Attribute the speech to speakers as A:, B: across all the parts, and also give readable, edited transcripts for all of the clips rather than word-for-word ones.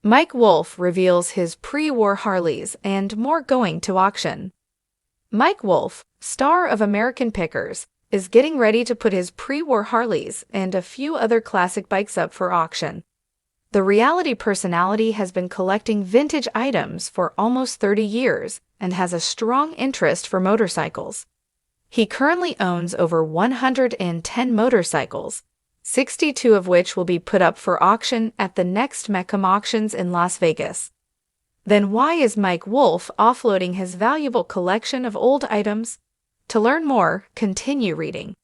A: Mike Wolfe reveals his pre-war Harleys and more going to auction. Mike Wolfe, star of American Pickers, is getting ready to put his pre-war Harleys and a few other classic bikes up for auction. The reality personality has been collecting vintage items for almost 30 years and has a strong interest for motorcycles. He currently owns over 110 motorcycles, 62 of which will be put up for auction at the next Mecum auctions in Las Vegas. Then why is Mike Wolfe offloading his valuable collection of old items? To learn more, continue reading.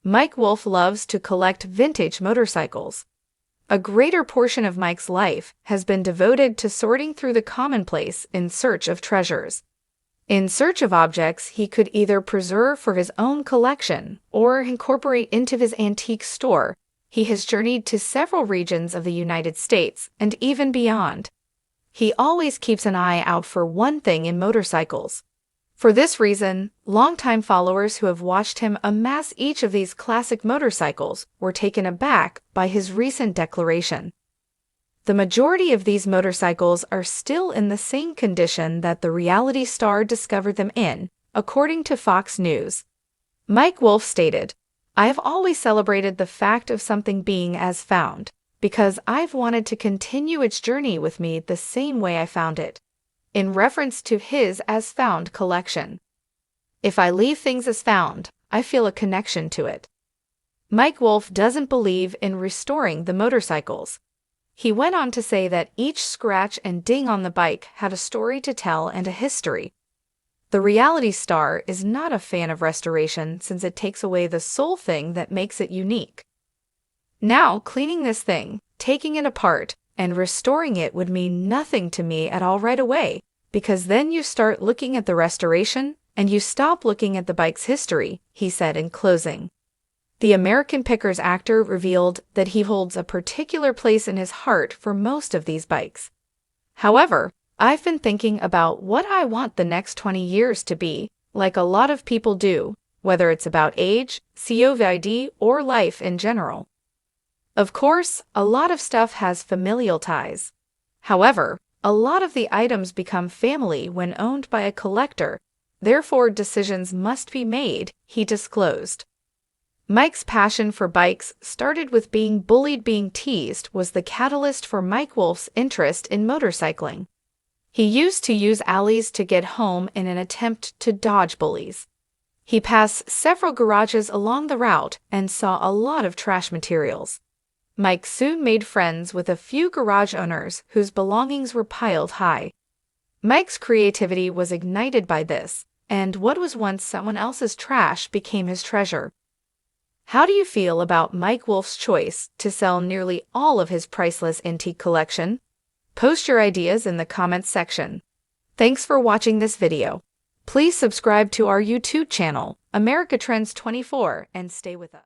A: Mike Wolfe loves to collect vintage motorcycles. A greater portion of Mike's life has been devoted to sorting through the commonplace in search of treasures. In search of objects he could either preserve for his own collection or incorporate into his antique store, he has journeyed to several regions of the United States and even beyond. He always keeps an eye out for one thing in motorcycles. For this reason, longtime followers who have watched him amass each of these classic motorcycles were taken aback by his recent declaration. The majority of these motorcycles are still in the same condition that the reality star discovered them in, according to Fox News. Mike Wolfe stated, "I've always celebrated the fact of something being as found, because I've wanted to continue its journey with me the same way I found it," in reference to his as found collection. "If I leave things as found, I feel a connection to it." Mike Wolfe doesn't believe in restoring the motorcycles. He went on to say that each scratch and ding on the bike had a story to tell and a history. The reality star is not a fan of restoration since it takes away the sole thing that makes it unique. "Now, cleaning this thing, taking it apart, and restoring it would mean nothing to me at all right away, because then you start looking at the restoration and you stop looking at the bike's history," he said in closing. The American Pickers actor revealed that he holds a particular place in his heart for most of these bikes. "However, I've been thinking about what I want the next 20 years to be, like a lot of people do, whether it's about age, COVID, or life in general. Of course, a lot of stuff has familial ties. However, a lot of the items become family when owned by a collector, therefore decisions must be made," he disclosed. Mike's passion for bikes started with being teased was the catalyst for Mike Wolfe's interest in motorcycling. He used to use alleys to get home in an attempt to dodge bullies. He passed several garages along the route and saw a lot of trash materials. Mike soon made friends with a few garage owners whose belongings were piled high. Mike's creativity was ignited by this, and what was once someone else's trash became his treasure. How do you feel about Mike Wolfe's choice to sell nearly all of his priceless antique collection? Post your ideas in the comments section. Thanks for watching this video. Please subscribe to our YouTube channel, America Trends 24, and stay with us.